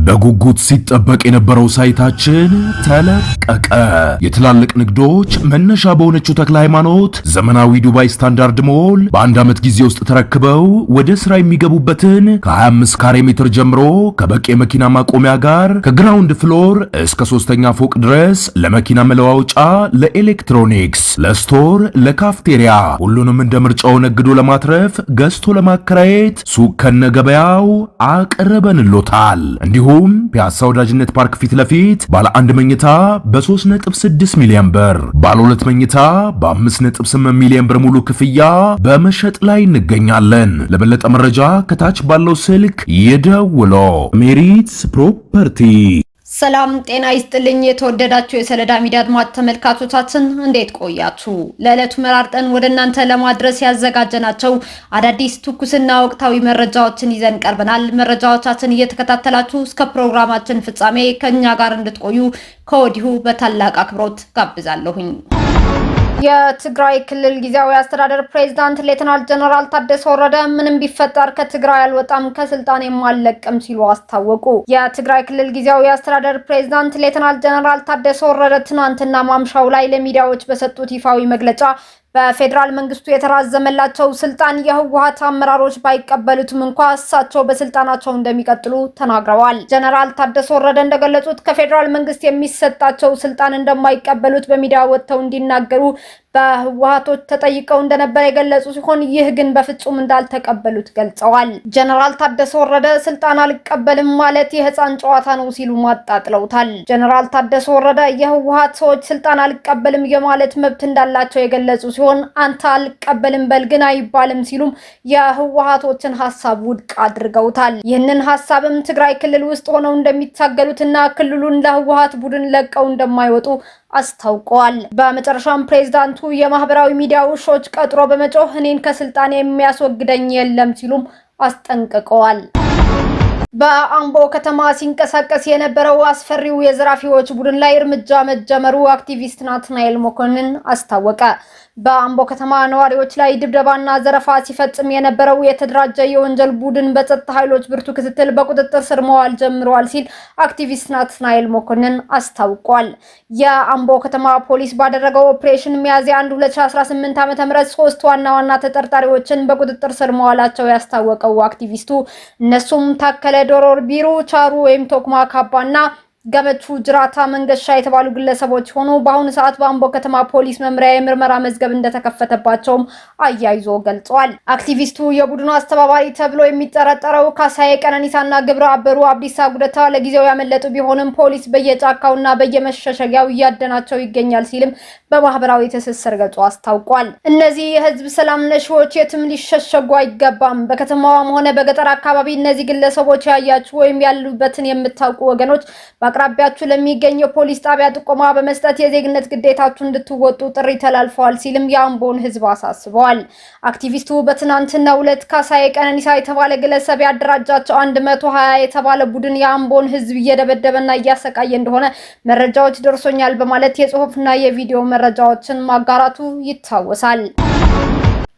በጉጉት ሲጠበቅ የነበረው ሳይታችን ተለቀቀ። የትላልቅ ንግዶች መነሻ በሆነችው ተክለ ሃይማኖት ዘመናዊ ዱባይ ስታንዳርድ ሞል በአንድ ዓመት ጊዜ ውስጥ ተረክበው ወደ ስራ የሚገቡበትን ከ25 ካሬ ሜትር ጀምሮ ከበቂ የመኪና ማቆሚያ ጋር ከግራውንድ ፍሎር እስከ 3ኛ ፎቅ ድረስ ለመኪና መለዋወጫ፣ ለኤሌክትሮኒክስ፣ ለስቶር፣ ለካፍቴሪያ ሁሉንም እንደ ምርጫው ነግዶ ለማትረፍ ገዝቶ ለማከራየት ሱቅ ከነገበያው አቅርበንሎታል። እንዲሁም ፒያሳ ወዳጅነት ፓርክ ፊት ለፊት ባለ 1 መኝታ በ3.6 ሚሊዮን ብር፣ ባለ 2 መኝታ በ5.8 ሚሊዮን ብር ሙሉ ክፍያ በመሸጥ ላይ እንገኛለን። ለበለጠ መረጃ ከታች ባለው ስልክ ይደውሉ። ሜሪትስ ፕሮፐርቲ። ሰላም ጤና ይስጥልኝ። የተወደዳችሁ የሰለዳ ሚዲያ አድማጭ ተመልካቾቻችን እንዴት ቆያችሁ? ለዕለቱ መራርጠን ወደ እናንተ ለማድረስ ያዘጋጀናቸው አዳዲስ ትኩስና ወቅታዊ መረጃዎችን ይዘን ቀርበናል። መረጃዎቻችን እየተከታተላችሁ እስከ ፕሮግራማችን ፍጻሜ ከኛ ጋር እንድትቆዩ ከወዲሁ በታላቅ አክብሮት ጋብዛለሁኝ። የትግራይ ክልል ጊዜያዊ አስተዳደር ፕሬዝዳንት ሌተናል ጀነራል ታደሰ ወረደ ምንም ቢፈጠር ከትግራይ አልወጣም ከስልጣን የማልለቅም ሲሉ አስታወቁ። የትግራይ ክልል ጊዜያዊ አስተዳደር ፕሬዝዳንት ሌተናል ጀነራል ታደሰ ወረደ ትናንትና ማምሻው ላይ ለሚዲያዎች በሰጡት ይፋዊ መግለጫ በፌደራል መንግስቱ የተራዘመላቸው ስልጣን የህወሓት አመራሮች ባይቀበሉትም እንኳን እሳቸው በስልጣናቸው እንደሚቀጥሉ ተናግረዋል። ጀነራል ታደሰ ወረደ እንደገለጹት ከፌደራል መንግስት የሚሰጣቸው ስልጣን እንደማይቀበሉት በሚዲያ ወጥተው እንዲናገሩ በህወሓቶች ተጠይቀው እንደነበር የገለጹ ሲሆን ይህ ግን በፍጹም እንዳልተቀበሉት ገልጸዋል። ጀነራል ታደሰ ወረደ ስልጣን አልቀበልም ማለት የህፃን ጨዋታ ነው ሲሉ ማጣጥለውታል። ጀነራል ታደሰ ወረደ የህወሓት ሰዎች ስልጣን አልቀበልም የማለት መብት እንዳላቸው የገለጹ ሲሆን አንተ አልቀበልም በል ግን አይባልም ሲሉም የህወሓቶችን ሐሳብ ውድቅ አድርገውታል። ይህንን ሐሳብም ትግራይ ክልል ውስጥ ሆነው እንደሚታገሉትና ክልሉን ለህወሓት ቡድን ለቀው እንደማይወጡ አስታውቀዋል። በመጨረሻም ፕሬዝዳንቱ የማህበራዊ ሚዲያ ውሾች ቀጥሮ በመጮህ እኔን ከስልጣን የሚያስወግደኝ የለም ሲሉም አስጠንቅቀዋል። በአምቦ ከተማ ሲንቀሳቀስ የነበረው አስፈሪው የዘራፊዎች ቡድን ላይ እርምጃ መጀመሩ አክቲቪስት ናትናኤል መኮንን አስታወቀ። በአምቦ ከተማ ነዋሪዎች ላይ ድብደባና ዘረፋ ሲፈጽም የነበረው የተደራጀ የወንጀል ቡድን በጸጥታ ኃይሎች ብርቱ ክትትል በቁጥጥር ስር መዋል ጀምሯል ሲል አክቲቪስት ናትናኤል መኮንን አስታውቋል። የአምቦ ከተማ ፖሊስ ባደረገው ኦፕሬሽን ሚያዝያ 1 2018 ዓ.ም 3 ዋና ተጠርጣሪዎችን በቁጥጥር ስር መዋላቸው ያስታወቀው አክቲቪስቱ እነሱም ታከለ ዶሮ ቢሩ፣ ቻሩ ወይም ቶክማ ካባና ገመቹ ጅራታ መንገሻ የተባሉ ግለሰቦች ሆኖ በአሁኑ ሰዓት በአምቦ ከተማ ፖሊስ መምሪያ የምርመራ መዝገብ እንደተከፈተባቸውም አያይዞ ገልጿል። አክቲቪስቱ የቡድኑ አስተባባሪ ተብሎ የሚጠረጠረው ካሳዬ ቀነኒሳና ግብረ አበሩ አብዲሳ ጉደታ ለጊዜው ያመለጡ ቢሆንም ፖሊስ በየጫካውና በየመሸሸጊያው እያደናቸው ይገኛል ሲልም በማህበራዊ ትስስር ገጹ አስታውቋል። እነዚህ የህዝብ ሰላም ነሺዎች የትም ሊሸሸጉ አይገባም። በከተማዋም ሆነ በገጠር አካባቢ እነዚህ ግለሰቦች ያያችሁ ወይም ያሉበትን የምታውቁ ወገኖች አቅራቢያችሁ ለሚገኝ የፖሊስ ጣቢያ ጥቆማ በመስጠት የዜግነት ግዴታችሁ እንድትወጡ ጥሪ ተላልፈዋል ሲልም የአምቦን ህዝብ አሳስበዋል። አክቲቪስቱ በትናንትናው ዕለት ካሳዬ ቀነኒሳ የተባለ ግለሰብ ያደራጃቸው 120 የተባለ ቡድን የአምቦን ህዝብ እየደበደበና እያሰቃየ እንደሆነ መረጃዎች ደርሶኛል በማለት የጽሁፍና የቪዲዮ መረጃዎችን ማጋራቱ ይታወሳል።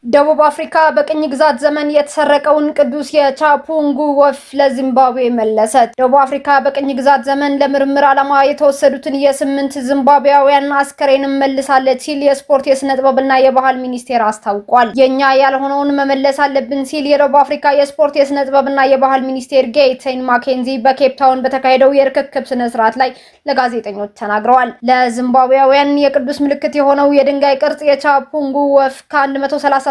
ደቡብ አፍሪካ በቅኝ ግዛት ዘመን የተሰረቀውን ቅዱስ የቻፑንጉ ወፍ ለዚምባብዌ መለሰች። ደቡብ አፍሪካ በቅኝ ግዛት ዘመን ለምርምር ዓላማ የተወሰዱትን የ8 ዚምባብዌያውያን አስከሬንም መልሳለች ሲል የስፖርት የስነ ጥበብና የባህል ሚኒስቴር አስታውቋል። የኛ ያልሆነውን መመለስ አለብን ሲል የደቡብ አፍሪካ የስፖርት የስነ ጥበብና የባህል ሚኒስቴር ጌይቴን ማኬንዚ በኬፕ ታውን በተካሄደው የርክክብ ስነ ስርዓት ላይ ለጋዜጠኞች ተናግረዋል። ለዚምባብዌያውያን የቅዱስ ምልክት የሆነው የድንጋይ ቅርጽ የቻፑንጉ ወፍ ከ137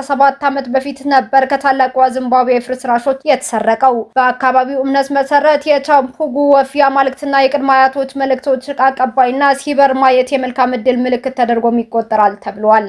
ዓመት በፊት ነበር ከታላቋ ዚምባብዌ ፍርስራሾች የተሰረቀው። በአካባቢው እምነት መሰረት የቻፑንጉ ወፍ የአማልክትና የቅድመ አያቶች መልእክቶች አቀባይና ሲበር ማየት የመልካም ዕድል ምልክት ተደርጎም ይቆጠራል ተብሏል።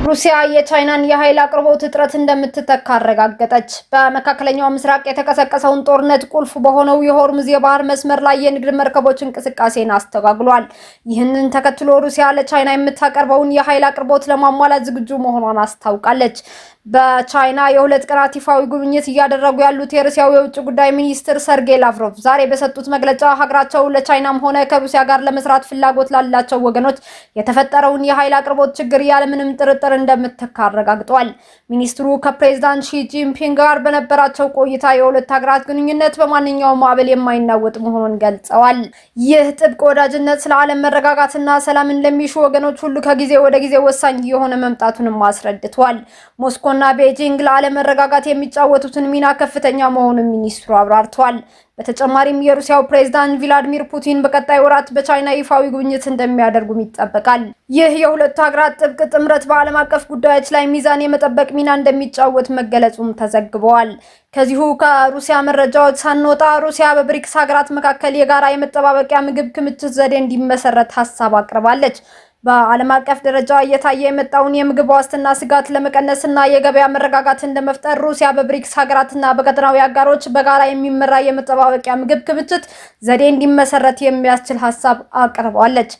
ሩሲያ የቻይናን የኃይል አቅርቦት እጥረት እንደምትተካ አረጋገጠች። በመካከለኛው ምስራቅ የተቀሰቀሰውን ጦርነት ቁልፍ በሆነው የሆርሙዝ የባህር መስመር ላይ የንግድ መርከቦች እንቅስቃሴን አስተጓጉሏል። ይህንን ተከትሎ ሩሲያ ለቻይና የምታቀርበውን የኃይል አቅርቦት ለማሟላት ዝግጁ መሆኗን አስታውቃለች። በቻይና የሁለት ቀናት ይፋዊ ጉብኝት እያደረጉ ያሉት የሩሲያው የውጭ ጉዳይ ሚኒስትር ሰርጌይ ላቭሮቭ ዛሬ በሰጡት መግለጫ ሀገራቸው ለቻይናም ሆነ ከሩሲያ ጋር ለመስራት ፍላጎት ላላቸው ወገኖች የተፈጠረውን የኃይል አቅርቦት ችግር ያለምንም ጥርጥር እንደምትተካ አረጋግጠዋል። ሚኒስትሩ ከፕሬዝዳንት ሺ ጂንፒንግ ጋር በነበራቸው ቆይታ የሁለት ሀገራት ግንኙነት በማንኛውም ማዕበል የማይናወጥ መሆኑን ገልጸዋል። ይህ ጥብቅ ወዳጅነት ስለ ዓለም መረጋጋትና ሰላምን ለሚሹ ወገኖች ሁሉ ከጊዜ ወደ ጊዜ ወሳኝ የሆነ መምጣቱንም አስረድተዋል። ሞስኮ እና ቤጂንግ ለዓለም መረጋጋት የሚጫወቱትን ሚና ከፍተኛ መሆኑን ሚኒስትሩ አብራርተዋል። በተጨማሪም የሩሲያው ፕሬዝዳንት ቭላዲሚር ፑቲን በቀጣይ ወራት በቻይና ይፋዊ ጉብኝት እንደሚያደርጉም ይጠበቃል። ይህ የሁለቱ ሀገራት ጥብቅ ጥምረት በዓለም አቀፍ ጉዳዮች ላይ ሚዛን የመጠበቅ ሚና እንደሚጫወት መገለጹም ተዘግበዋል። ከዚሁ ከሩሲያ መረጃዎች ሳንወጣ ሩሲያ በብሪክስ ሀገራት መካከል የጋራ የመጠባበቂያ ምግብ ክምችት ዘዴ እንዲመሰረት ሀሳብ አቅርባለች። በዓለም አቀፍ ደረጃ እየታየ የመጣውን የምግብ ዋስትና ስጋት ለመቀነስና የገበያ መረጋጋትን ለመፍጠር ሩሲያ በብሪክስ ሀገራትና በቀጠናዊ አጋሮች በጋራ የሚመራ የመጠባበቂያ ምግብ ክምችት ዘዴ እንዲመሰረት የሚያስችል ሀሳብ አቅርባለች።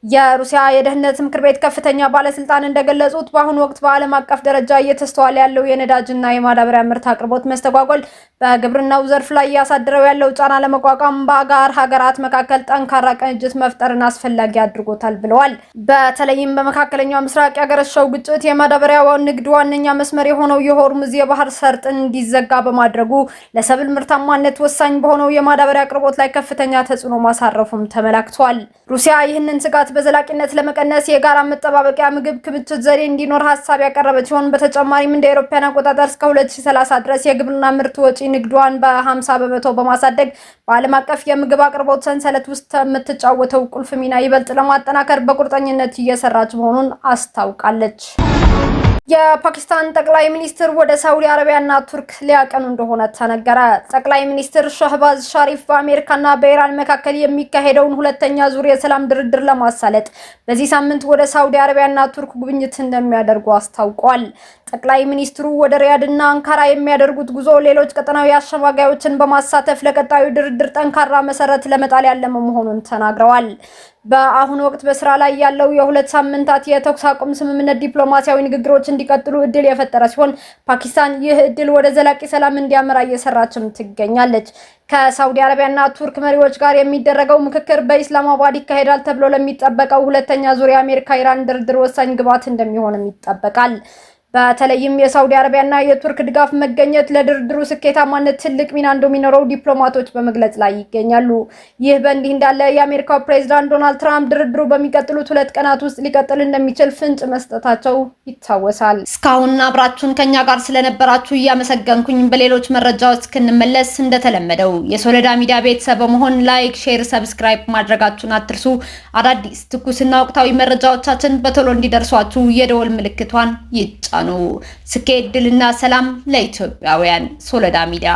የሩሲያ የደህንነት ምክር ቤት ከፍተኛ ባለስልጣን እንደገለጹት በአሁኑ ወቅት በዓለም አቀፍ ደረጃ እየተስተዋለ ያለው የነዳጅና የማዳበሪያ ምርት አቅርቦት መስተጓጎል በግብርናው ዘርፍ ላይ ያሳደረው ያለው ጫና ለመቋቋም በአጋር ሀገራት መካከል ጠንካራ ቅንጅት መፍጠርን አስፈላጊ አድርጎታል ብለዋል። በተለይም በመካከለኛው ምስራቅ ያገረሸው ግጭት የማዳበሪያው ንግድ ዋነኛ መስመር የሆነው የሆርሙዝ የባህር ሰርጥን እንዲዘጋ በማድረጉ ለሰብል ምርታማነት ወሳኝ በሆነው የማዳበሪያ አቅርቦት ላይ ከፍተኛ ተጽዕኖ ማሳረፉም ተመላክቷል። ሩሲያ ይህንን ስጋት በዘላቂነት ለመቀነስ የጋራ መጠባበቂያ ምግብ ክምችት ዘዴ እንዲኖር ሀሳብ ያቀረበች ሲሆን በተጨማሪም እንደ አውሮፓውያን አቆጣጠር እስከ 2030 ድረስ የግብርና ምርት ወጪ ንግዷን በ50 በመቶ በማሳደግ በዓለም አቀፍ የምግብ አቅርቦት ሰንሰለት ውስጥ የምትጫወተው ቁልፍ ሚና ይበልጥ ለማጠናከር በቁርጠኝነት እየሰራች መሆኑን አስታውቃለች። የፓኪስታን ጠቅላይ ሚኒስትር ወደ ሳውዲ አረቢያና ቱርክ ሊያቀኑ እንደሆነ ተነገረ። ጠቅላይ ሚኒስትር ሻህባዝ ሻሪፍ በአሜሪካና በኢራን መካከል የሚካሄደውን ሁለተኛ ዙር የሰላም ድርድር ለማሳለጥ በዚህ ሳምንት ወደ ሳውዲ አረቢያና ቱርክ ጉብኝት እንደሚያደርጉ አስታውቋል። ጠቅላይ ሚኒስትሩ ወደ ሪያድና አንካራ የሚያደርጉት ጉዞ ሌሎች ቀጠናዊ አሸማጋዮችን በማሳተፍ ለቀጣዩ ድርድር ጠንካራ መሰረት ለመጣል ያለመ መሆኑን ተናግረዋል። በአሁኑ ወቅት በስራ ላይ ያለው የሁለት ሳምንታት የተኩስ አቁም ስምምነት ዲፕሎማሲያዊ ንግግሮች እንዲቀጥሉ እድል የፈጠረ ሲሆን ፓኪስታን ይህ እድል ወደ ዘላቂ ሰላም እንዲያመራ እየሰራችም ትገኛለች። ከሳውዲ አረቢያና ቱርክ መሪዎች ጋር የሚደረገው ምክክር በኢስላማባድ ይካሄዳል ተብሎ ለሚጠበቀው ሁለተኛ ዙር የአሜሪካ ኢራን ድርድር ወሳኝ ግብዓት እንደሚሆንም ይጠበቃል። በተለይም የሳውዲ አረቢያና የቱርክ ድጋፍ መገኘት ለድርድሩ ስኬታማነት ትልቅ ሚና እንደሚኖረው ዲፕሎማቶች በመግለጽ ላይ ይገኛሉ። ይህ በእንዲህ እንዳለ የአሜሪካው ፕሬዝዳንት ዶናልድ ትራምፕ ድርድሩ በሚቀጥሉት 2 ቀናት ውስጥ ሊቀጥል እንደሚችል ፍንጭ መስጠታቸው ይታወሳል። እስካሁን አብራችሁን ከኛ ጋር ስለነበራችሁ እያመሰገንኩኝ በሌሎች መረጃዎች እስክንመለስ እንደተለመደው የሶለዳ ሚዲያ ቤተሰብ በመሆን ላይክ፣ ሼር፣ ሰብስክራይብ ማድረጋችሁን አትርሱ። አዳዲስ ትኩስና ወቅታዊ መረጃዎቻችን በቶሎ እንዲደርሷችሁ የደወል ምልክቷን ይጫኑ። ስኬት፣ ድልና ሰላም ለኢትዮጵያውያን። ሶለዳ ሚዲያ